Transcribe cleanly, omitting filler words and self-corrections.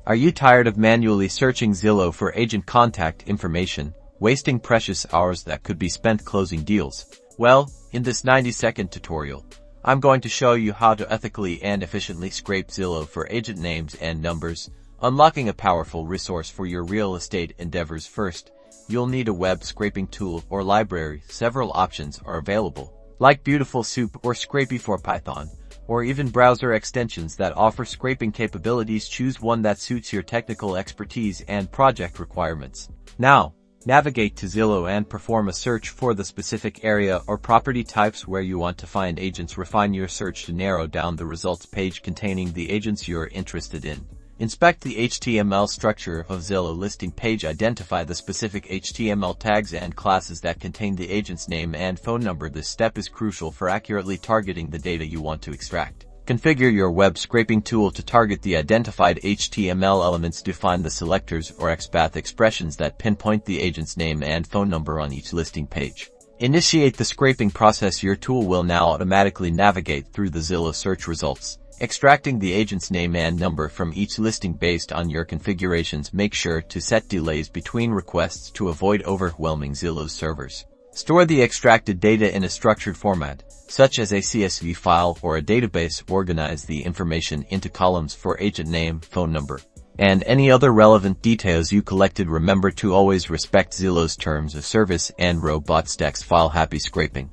Are you tired of manually searching Zillow for agent contact information, wasting precious hours that could be spent closing deals? Well, in this 90-second tutorial, I'm going to show you how to ethically and efficiently scrape Zillow for agent names and numbers, unlocking a powerful resource for your real estate endeavors. First, you'll need a web scraping tool or library. Several options are available, like Beautiful Soup or Scrapey for Python, or even browser extensions that offer scraping capabilities. Choose one that suits your technical expertise and project requirements. Now, navigate to Zillow and perform a search for the specific area or property types where you want to find agents. Refine your search to narrow down the results page containing the agents you're interested in. Inspect the HTML structure of Zillow listing page. Identify the specific HTML tags and classes that contain the agent's name and phone number. This step is crucial for accurately targeting the data you want to extract. Configure your web scraping tool to target the identified HTML elements. Define the selectors or XPath expressions that pinpoint the agent's name and phone number on each listing page. Initiate the scraping process. Your tool will now automatically navigate through the Zillow search results, extracting the agent's name and number from each listing based on your configurations. Make sure to set delays between requests to avoid overwhelming Zillow's servers. Store the extracted data in a structured format, such as a CSV file or a database. Organize the information into columns for agent name, phone number, and any other relevant details you collected. Remember to always respect Zillow's terms of service and robust text file. Happy scraping!